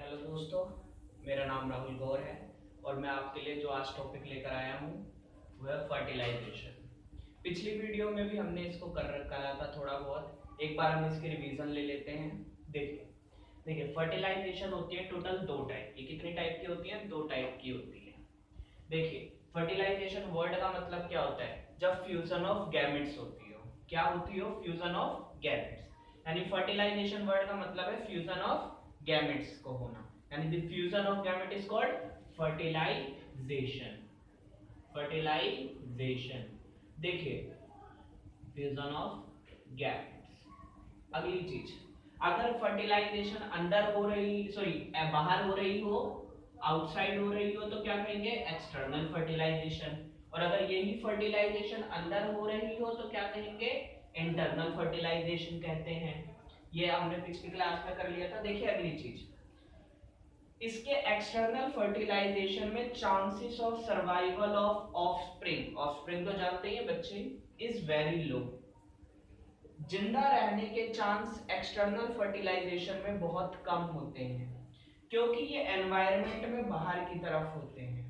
Hello दोस्तों, मेरा नाम राहुल गौर है और मैं आपके लिए जो आज टॉपिक लेकर आया हूँ वह है फर्टिलाइजेशन। पिछली वीडियो में भी हमने इसको करा था थोड़ा बहुत। एक बार हम इसकी रिवीजन ले लेते हैं। देखिए देखिए फर्टिलाइजेशन होती है टोटल दो टाइप की। कितनी टाइप की होती है? दो टाइप की होती है। देखिए फर्टिलाइजेशन वर्ड का मतलब क्या होता है? जब फ्यूजन ऑफ गैमेट्स होती हो। क्या होती हो? Fusion of gametes. यानी फर्टिलाइजेशन वर्ड का मतलब है फ्यूजन ऑफ गैमेट्स को होना। यानी the fusion of gamete is called fertilisation. Fertilisation. देखिए फ्यूजन ऑफ गैमेट्स। अगली चीज, अगर फर्टिलाइजेशन अंदर हो रही सॉरी बाहर हो रही हो, आउटसाइड हो रही हो तो क्या कहेंगे? External fertilisation. और अगर यही फर्टिलाइजेशन अंदर हो रही हो तो क्या कहेंगे? इंटरनल फर्टिलाइजेशन कहते हैं। ये हमने पिछली क्लास में कर लिया था। देखिए अगली चीज, इसके एक्सटर्नल फर्टिलाइजेशन में chances of survival of offspring, offspring तो जानते हैं बच्चे, इज वेरी लो। जिंदा रहने के चांस एक्सटर्नल फर्टिलाइजेशन में बहुत कम होते हैं, क्योंकि ये एनवायरनमेंट में बाहर की तरफ होते हैं।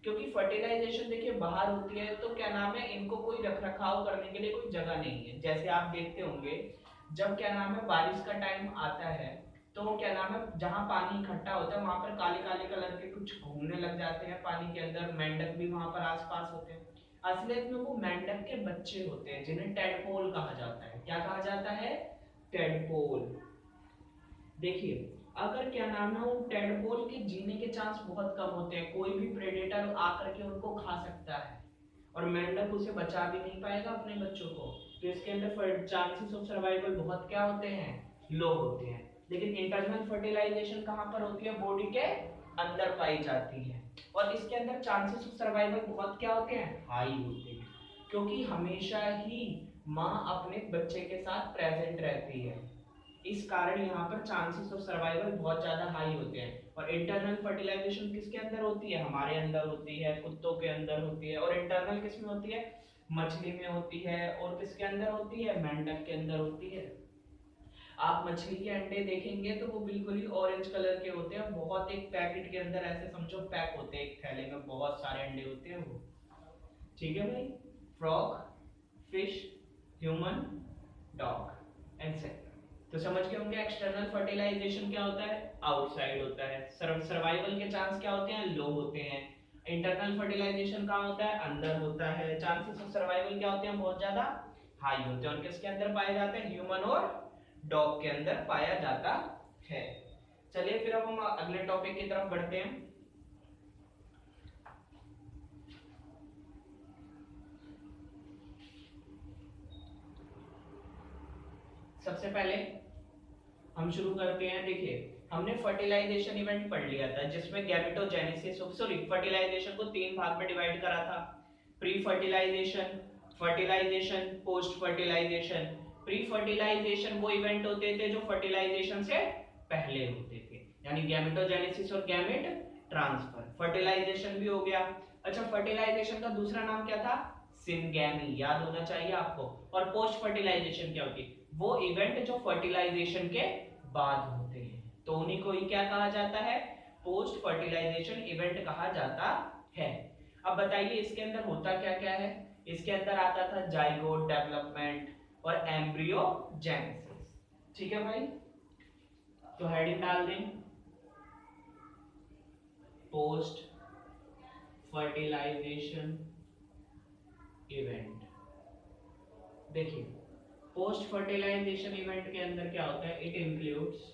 क्योंकि फर्टिलाइजेशन देखिए बाहर होती है तो क्या नाम है, इनको कोई रख रखाव करने के लिए कोई जगह नहीं है। जैसे आप देखते होंगे जब क्या नाम है बारिश का टाइम आता है तो क्या नाम है जहां पानी इकट्ठा होता है वहां पर काले काले कलर के कुछ घूमने लग जाते हैं पानी के अंदर। मेंढक भी वहां पर आसपास होते हैं। असलियत में वो मेंढक के बच्चे होते हैं जिन्हें टेडपोल कहा जाता है। क्या कहा जाता है? टेडपोल। देखिए अगर क्या नाम है उन टेडपोल के जीने के चांस बहुत कम होते हैं। कोई भी प्रेडेटर आकर के उनको खा सकता है और मेंढक उसे बचा भी नहीं पाएगा अपने बच्चों को। तो इसके अंदर चांसेस ऑफ सर्वाइवल बहुत क्या होते हैं? लो होते हैं। लेकिन इंटरनल फर्टिलाइजेशन कहां पर होती है? बॉडी के अंदर पाई जाती है। और इसके अंदर चांसेस ऑफ सर्वाइवल बहुत क्या होते हैं? हाई होते हैं, क्योंकि हमेशा ही माँ अपने बच्चे के साथ प्रेजेंट रहती है। इस कारण यहाँ पर चांसेस ऑफ सर्वाइवल बहुत ज्यादा हाई होते हैं। और इंटरनल फर्टिलाइजेशन किसके अंदर होती है? हमारे अंदर होती है, कुत्तों के अंदर होती है। और इंटरनल किस में होती है? मछली में होती है। और किसके अंदर होती है? मेंढक के अंदर होती है। आप मछली के अंडे देखेंगे तो वो बिल्कुल ही ऑरेंज कलर के होते हैं। बहुत एक पैकेट के अंदर ऐसे समझो पैक होते हैं, एक थैले में बहुत सारे अंडे होते हैं वो। ठीक है भाई। Frog, fish, human, dog etcetera. तो समझ गए होंगे एक्सटर्नल फर्टिलाइजेशन क्या होता है? आउटसाइड होता है। सर्वाइवल के चांस क्या होते हैं? लो होते हैं। इंटरनल फर्टिलाइजेशन कहाँ होता है? अंदर होता है। चांसेस ऑफ सर्वाइवल क्या होते हैं? बहुत ज्यादा हाई होते हैं। और किसके अंदर पाए जाते हैं? ह्यूमन और डॉग के अंदर पाया जाता है। चलिए फिर अब हम अगले टॉपिक की तरफ बढ़ते हैं। सबसे पहले हम शुरू करते हैं। देखिए हमने फर्टिलाइजेशन इवेंट पढ़ लिया था जिसमें गैमेटोजेनेसिस सॉरी फर्टिलाइजेशन को तीन भाग में डिवाइड करा था। Pre fertilisation, fertilisation, post fertilisation. Pre fertilisation वो इवेंट होते थे जो फर्टिलाइजेशन से पहले होते थे, यानी गैमेटोजेनेसिस और गैमेट ट्रांसफर। फर्टिलाइजेशन भी हो गया। अच्छा फर्टिलाइजेशन का दूसरा नाम क्या था? सिंगैमी, याद होना चाहिए आपको। और पोस्ट फर्टिलाइजेशन क्या होती? वो इवेंट जो फर्टिलाइजेशन के बाद होते हैं, तो उन्हीं को ही क्या कहा जाता है? पोस्ट फर्टिलाइजेशन इवेंट कहा जाता है। अब बताइए इसके अंदर होता क्या क्या है? इसके अंदर आता था जाइगोट डेवलपमेंट और एम्ब्रियोजेनेसिस। ठीक है भाई, तो हेडिंग डाल दें पोस्ट फर्टिलाइजेशन इवेंट। देखिए पोस्ट फर्टिलाइजेशन इवेंट के अंदर क्या होता है? It includes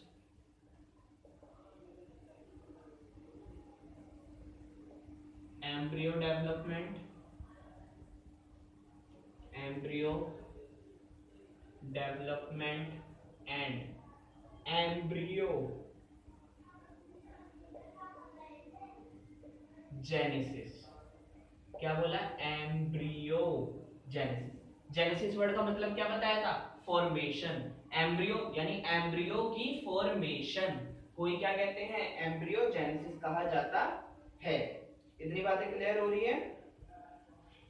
embryo development, embryo development and embryo genesis. क्या बोला? Embryo genesis. जेनेसिस वर्ड का मतलब क्या बताया था? फॉर्मेशन। एम्ब्रियो यानी एम्ब्रियो की फॉर्मेशन कोई क्या कहते हैं? एम्ब्रियो जेनेसिस कहा जाता है। इतनी बातें क्लियर हो रही है?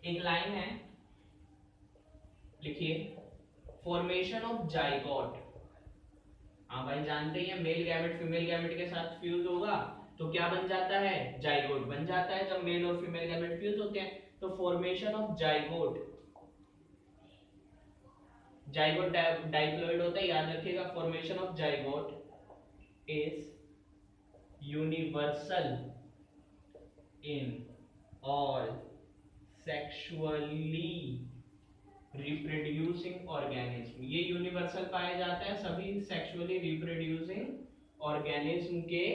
एक लाइन है, लिखिए फॉर्मेशन ऑफ जाइगोट हाँ भाई जानते ही हैं, मेल गैमेट फीमेल गैमेट के साथ फ्यूज होगा तो क्या बन जाता है, जाइगोट बन जाता है जब मेल और फीमेल गैमेट फ्यूज होते हैं। तो formation of zygote, zygote diploid होता है, याद रखिएगा। Formation of zygote is universal in all sexually reproducing organism. ये यूनिवर्सल पाया जाता है सभी सेक्सुअली रिप्रोड्यूसिंग ऑर्गेनिज्म के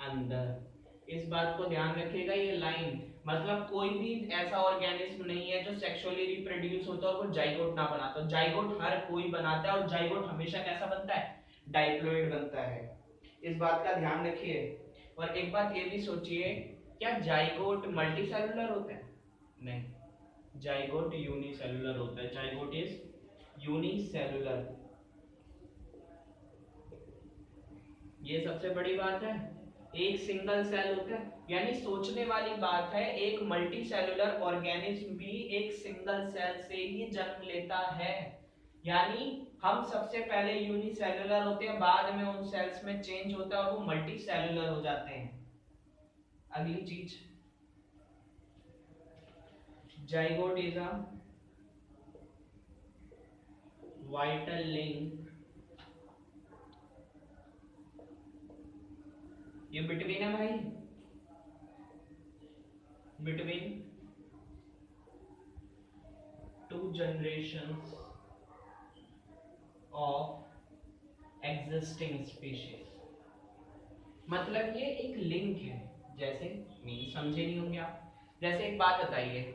अंदर। इस बात को ध्यान रखिएगा, ये लाइन मतलब कोई भी ऐसा ऑर्गेनिज्म नहीं है जो सेक्सुअली रिप्रोड्यूस होता है और वो जाइगोट ना बनाता। तो जाइगोट हर कोई बनाता है और जाइगोट हमेशा कैसा बनता है, डाइप्लॉइड बनता है। इस बात का ध्यान रखिए। और एक बात ये भी सोचिए, क्या जाइगोट मल्टीसेलुलर होता है? नहीं, जाइगोट यूनिसेलुलर होता है। जाइगोट इज यूनिसेलुलर, ये सबसे बड़ी बात है। एक सिंगल सेल होता है, यानी सोचने वाली बात है, एक मल्टी सेलुलर ऑर्गेनिज्म भी एक सिंगल सेल से ही जन्म लेता है। यानी हम सबसे पहले यूनिसेलुलर होते हैं, बाद में उन सेल्स में चेंज होता है और वो मल्टी सेलुलर हो जाते हैं। अगली चीज, zygote is a vital link, ये बिटवीन है भाई, between two generations of existing species. मतलब ये एक लिंक है, जैसे मीन समझे नहीं होंगे आप। जैसे एक बात बताइए,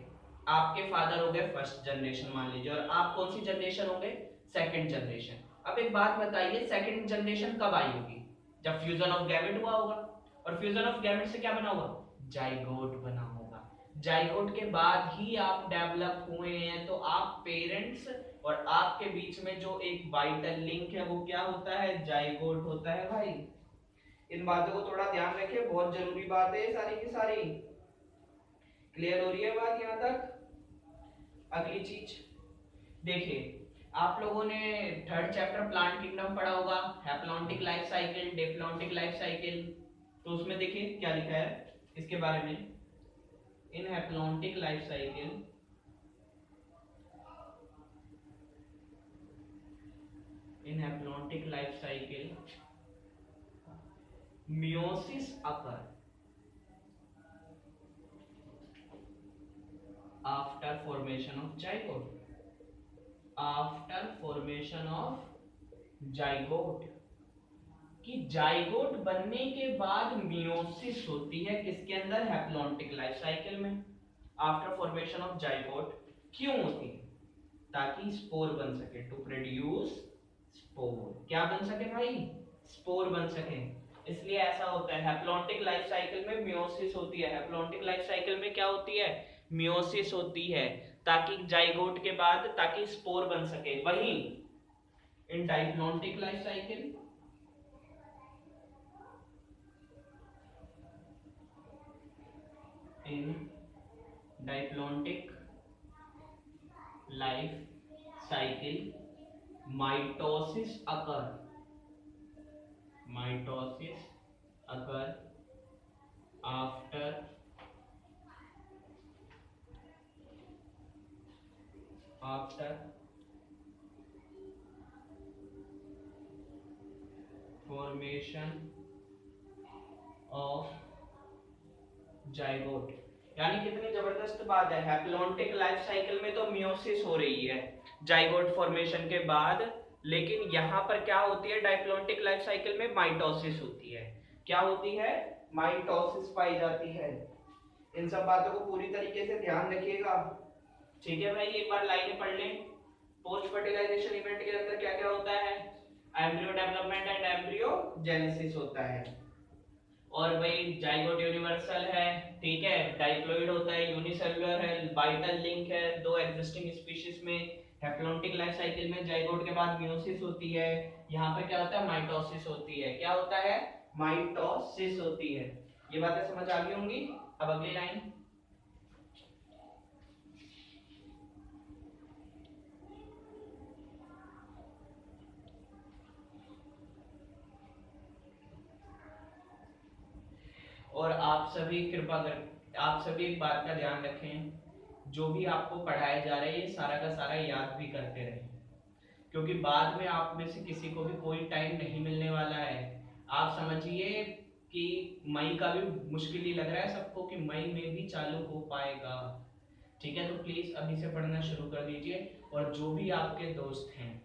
आपके फादर हो गए फर्स्ट जनरेशन मान लीजिए, और आप कौन सी जनरेशन हो गए, सेकंड जनरेशन। अब एक बात बताइए, सेकंड जनरेशन कब आई होगी, जब फ्यूजन ऑफ गैमेट हुआ होगा। और फ्यूजन ऑफ गैमेट से क्या बना होगा, जाइगोट बना होगा। जाइगोट के बाद ही आप डेवलप हुए हैं, तो आप पेरेंट्स और आपके बीच में जो एक वाइटल लिंक है वो क्या होता है, जाइगोट होता है भाई। इन बातों को थोड़ा ध्यान रखिए, बहुत जरूरी बात है सारी की सारी। क्लियर हो रही है बात यहां तक? अगली चीज देखिए, आप लोगों ने थर्ड चैप्टर प्लांट किंगडम पढ़ा होगा, haplontic life cycle, diplontic life cycle. तो उसमें देखिए क्या लिखा है इसके बारे में, in haplontic life cycle in haplontic life cycle meiosis occur after formation of zygote, after formation of zygote। कि जाइगोट बनने के बाद मियोसिस होती है किसके अंदर, हैप्लॉन्टिक लाइफ साइकिल में। आफ्टर फॉर्मेशन ऑफ जाइगोट क्यों होती है, ताकि स्पोर बन सके, टू प्रोड्यूस स्पोर। क्या बन सके भाई, स्पोर बन सके। इसलिए ऐसा होता है, हैप्लॉन्टिक लाइफ साइकिल में मियोसिस होती है। हैप्लॉन्टिक लाइफ साइकिल में क्या होती है, मियोसिस होती है, ताकि जाइगोट के बाद ताकि स्पोर बन सके। वही in diplontic life cycle, in diplontic life cycle mitosis occur, mitosis occur after formation of zygote. यानी कितनी जबरदस्त बात है, हैप्लॉन्टिक लाइफ साइकिल में तो मियोसिस हो रही है जाइगोट फॉर्मेशन के बाद, लेकिन यहां पर क्या होती है, डाइप्लॉन्टिक लाइफ साइकिल में माइटोसिस होती है। क्या होती है, माइटोसिस पाई जाती है। इन सब बातों को पूरी तरीके से ध्यान रखिएगा, ठीक है भाई। एक बार लाइनें पढ़ लें। पोस्ट फर्टिलाइजेशन इवेंट के अंदर क्या क्या होता है, embryo development and embryo genesis होता है। और भाई जाइगोट यूनिवर्सल है, ठीक है, डाइप्लॉइड होता है, यूनिसेलुलर है, वाइटल लिंक है दो एग्जिस्टिंग स्पीशीज में। हैप्लॉन्टिक लाइफ साइकिल में जाइगोट के बाद मियोसिस होती है, यहाँ पे क्या होता है, माइटोसिस होती है। क्या होता है, माइटोसिस होती है। ये बातें समझ आ गई होंगी। अब अगली लाइन, और आप सभी कृपा कर आप सभी एक बात का ध्यान रखें, जो भी आपको पढ़ाया जा रहा है ये सारा का सारा याद भी करते रहें, क्योंकि बाद में आप में से किसी को भी कोई टाइम नहीं मिलने वाला है। आप समझिए कि मई का भी मुश्किल ही लग रहा है सबको कि मई में भी चालू हो पाएगा। ठीक है, तो प्लीज अभी से पढ़ना शुरू कर दीजिए। और जो भी आपके दोस्त हैं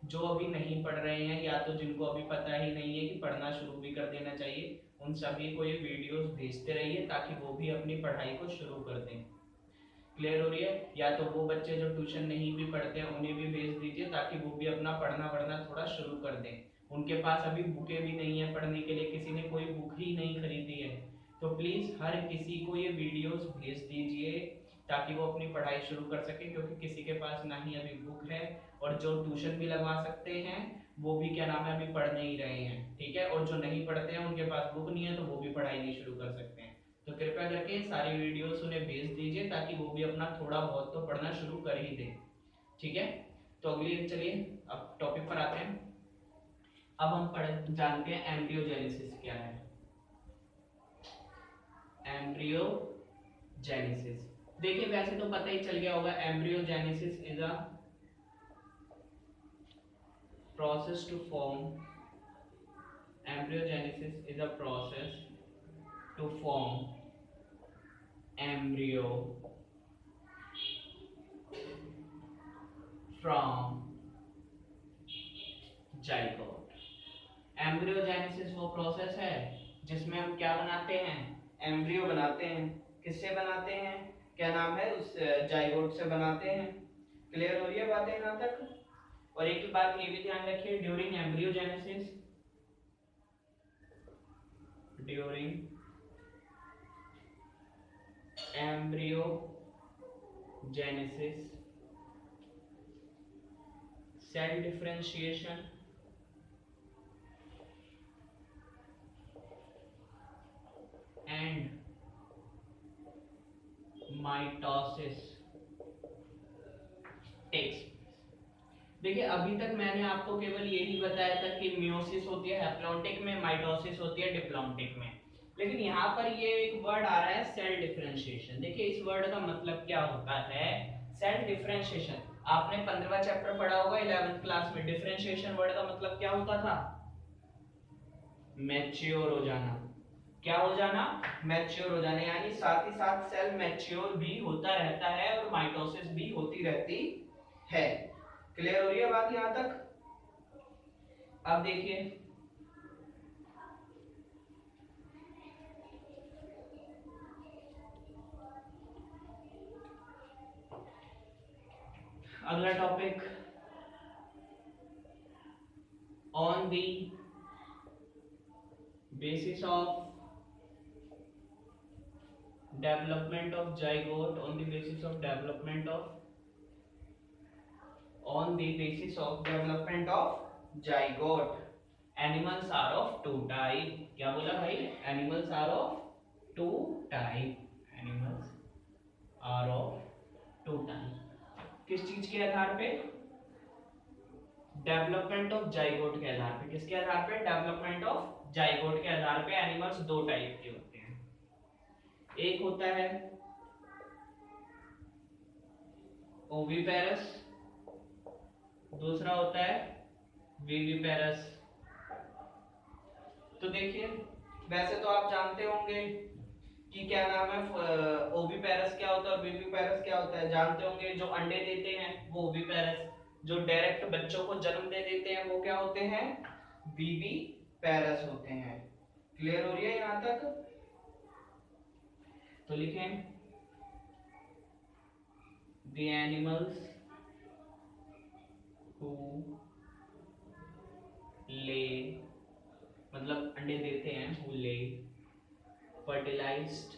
जो अभी नहीं पढ़ रहे हैं, या तो जिनको अभी पता ही नहीं है कि पढ़ना शुरू भी कर देना चाहिए, उन सभी को ये वीडियोस भेजते रहिए ताकि वो भी अपनी पढ़ाई को शुरू कर दें। क्लियर हो रही है? या तो वो बच्चे जो ट्यूशन नहीं भी पढ़ते हैं उन्हें भी भेज दीजिए ताकि वो भी अपना पढ़ना वढ़ना थोड़ा शुरू कर दें। उनके पास अभी बुकें भी नहीं है पढ़ने के लिए, किसी ने कोई बुक ही नहीं खरीदी है, तो प्लीज हर किसी को ये वीडियोस भेज दीजिए ताकि वो अपनी पढ़ाई शुरू कर सके, क्योंकि किसी के पास ना ही अभी बुक है, और जो ट्यूशन भी लगवा सकते हैं वो भी क्या नाम है अभी पढ़ नहीं रहे हैं। ठीक है, और जो नहीं पढ़ते हैं उनके पास बुक नहीं है तो वो भी पढ़ाई नहीं शुरू कर सकते हैं। तो कृपया करके सारी वीडियोस उन्हें भेज दीजिए ताकि वो भी अपना थोड़ा बहुत तो पढ़ना शुरू कर ही दें। ठीक है, तो अगली चलिए अब टॉपिक पर आते हैं। अब हम पढ़ जानते हैं एम्ब्रियोजेनेसिस क्या है। एम्ब्रियोजेनेसिस देखिए, वैसे तो पता ही चल गया होगा, embryogenesis is a process to form embryogenesis is a process to form embryo from zygote। Embryogenesis वो प्रोसेस है जिसमें हम क्या बनाते हैं, एम्ब्रियो बनाते हैं। किससे बनाते हैं, क्या नाम है, उस जाइगोट से बनाते हैं। क्लियर हो रही है बातें यहाँ तक? और एक बात ये भी ध्यान रखिए, during embryogenesis cell differentiation and mitosis takes. देखिए, अभी तक मैंने आपको केवल यही बताया था कि मियोसिस होती है हैप्लॉन्टिक में, माइटोसिस होती है डिप्लॉन्टिक में, लेकिन यहाँ पर ये एक वर्ड आ रहा है सेल डिफरेंशिएशन। देखिए, इस वर्ड का मतलब क्या होता है, सेल डिफरेंशिएशन। आपने 15वां चैप्टर पढ़ा होगा 11th क्लास में। डिफरेंशिएशन वर्ड का मतलब क्या होता था, मैच्योर हो जाना। क्या हो जाना, मैच्योर हो जाना, यानी साथ ही साथ सेल मैच्योर भी होता रहता है और माइटोसिस भी होती रहती है। क्लियर हो रही है बात यहां तक? अब देखिए, अगला topic, on the basis of development of zygote, on the basis of development of on the basis of development of zygote, animals are of two type। क्या बोला भाई, animals are of two type, animals are of two type। किस चीज के आधार पे, development of zygote के आधार पे। किसके आधार पे, डेवलपमेंट ऑफ जाइगोट के आधार पे एनिमल्स दो टाइप के होते हैं। एक होता है ओविपेरस, दूसरा होता है विविपेरस। तो देखिए, वैसे तो आप जानते होंगे कि क्या नाम है, ओविपेरस क्या होता है और विविपेरस क्या होता है, जानते होंगे। जो अंडे देते हैं वो ओविपेरस, जो डायरेक्ट बच्चों को जन्म दे देते हैं वो क्या होते हैं, विविपेरस होते हैं। क्लियर हो रही है यहां तक? तो लिखें, द एनिमल्स who lay मतलब अंडे देते हैं, who lay fertilized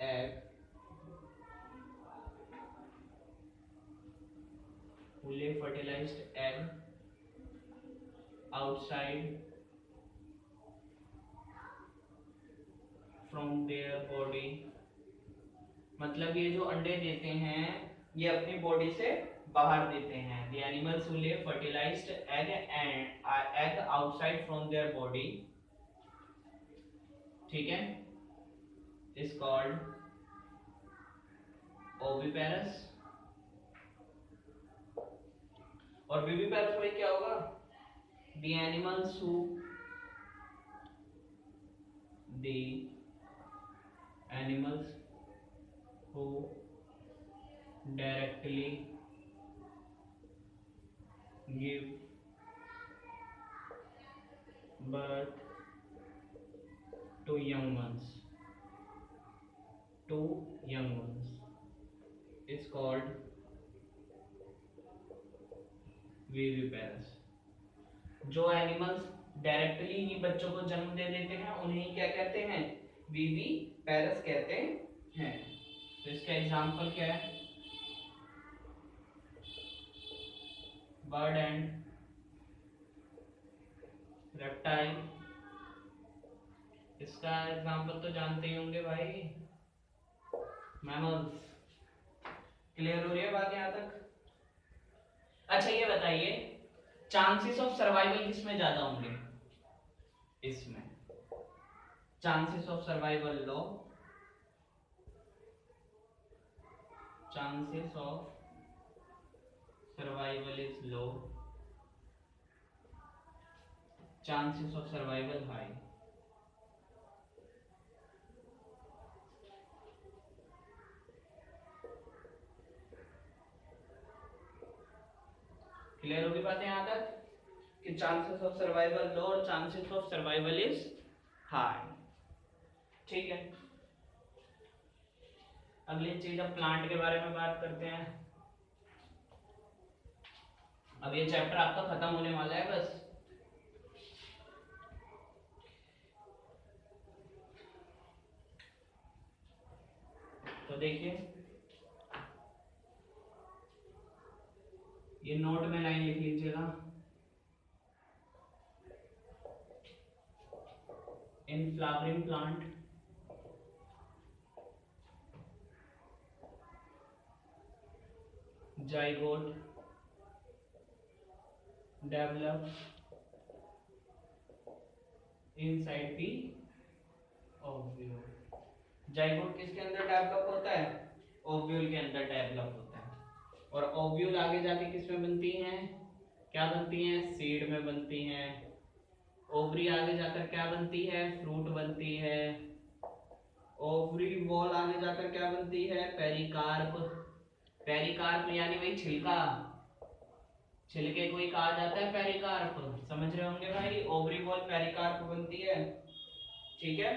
egg, who lay fertilized egg outside from their body। मतलब ये जो अंडे देते हैं ये अपनी बॉडी से बाहर देते हैं। The animals who lay fertilized egg and egg outside from their body ठीक है, इज कॉल्ड ओविपेरस। और विविपेरस में क्या होगा, the animals who directly give birth to young ones is called viviparous. जो एनिमल्स डायरेक्टली ही बच्चों को जन्म दे देते हैं उन्हें क्या कहते हैं, विविपेरस कहते हैं। तो इसका एग्जांपल क्या है, बर्ड एंड रेप्टाइल। इसका एग्जांपल तो जानते ही होंगे भाई, मैमल्स। क्लियर हो रही है बात यहाँ तक? अच्छा ये बताइए, चांसेस ऑफ सर्वाइवल किसमें ज्यादा होंगे, इसमें chances of survival low, chances of survival is low, chances of survival high. Clear होगी बातें यहाँ तक कि चांसेस ऑफ सर्वाइवल लो और chances of survival is high. ठीक है, अगली चीज अब प्लांट के बारे में बात करते हैं। अब ये चैप्टर आपका खत्म होने वाला है बस। तो देखिए ये नोट में लाइन लिख लीजिएगा, in flowering plant zygote develop inside the ovule। Zygote किसके अंदर डेवलप होता है, ओव्यूल के अंदर डेवलप होता है। और ओव्यूल आगे जाके किस में बनती हैं, क्या बनती हैं, सीड में बनती हैं। ओवरी आगे जाकर क्या बनती है, फ्रूट बनती है। ओवरी वॉल आगे जाकर क्या बनती है, पेरिकार्प। पेरिकार्प यानी वही छिलका, छिलके को ही कहा जाता है पेरिकार्प। समझ रहे होंगे भाई, ओवरी वॉल पेरिकार्प बनती है। ठीक है,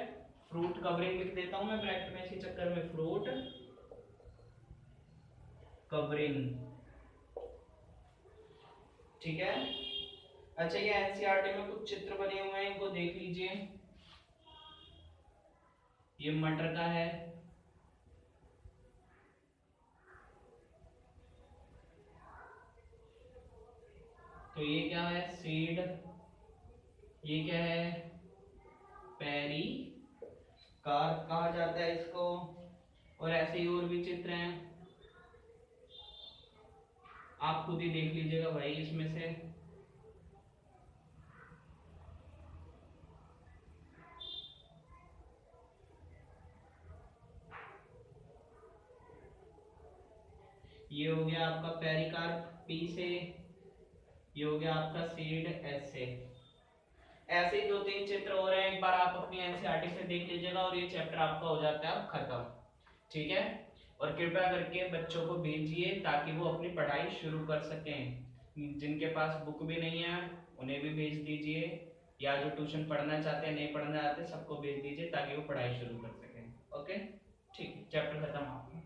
फ्रूट कवरिंग लिख देता हूं मैं ब्रैकेट में इसी चक्कर में, फ्रूट कवरिंग। ठीक है, अच्छा ये एनसीईआरटी में कुछ चित्र बने हुए हैं, इनको देख लीजिए। ये मटर का है, तो ये क्या है, सीड। ये क्या है, पेरी कार्प कहा जाता है इसको। और ऐसे ही और भी चित्र हैं, आप खुद ही देख लीजिएगा भाई इसमें से। ये हो गया आपका पेरिकार्प पी से, ये हो गया आपका सीड एस से। ऐसे ही 2-3 चित्र और हैं, एक बार आप अपनी एनसीईआरटी से देख लीजिएगा और ये चैप्टर आपका हो जाता है अब खत्म। ठीक है, और कृपया करके बच्चों को भेजिए ताकि वो अपनी पढ़ाई शुरू कर सकें। जिनके पास बुक भी नहीं है उन्हें भी भेज दीजिए, या जो ट्यूशन पढ़ना चाहते हैं, नहीं पढ़ना चाहते, सबको भेज दीजिए ताकि वो पढ़ाई शुरू कर सकें। ओके, ठीक है, चैप्टर खत्म।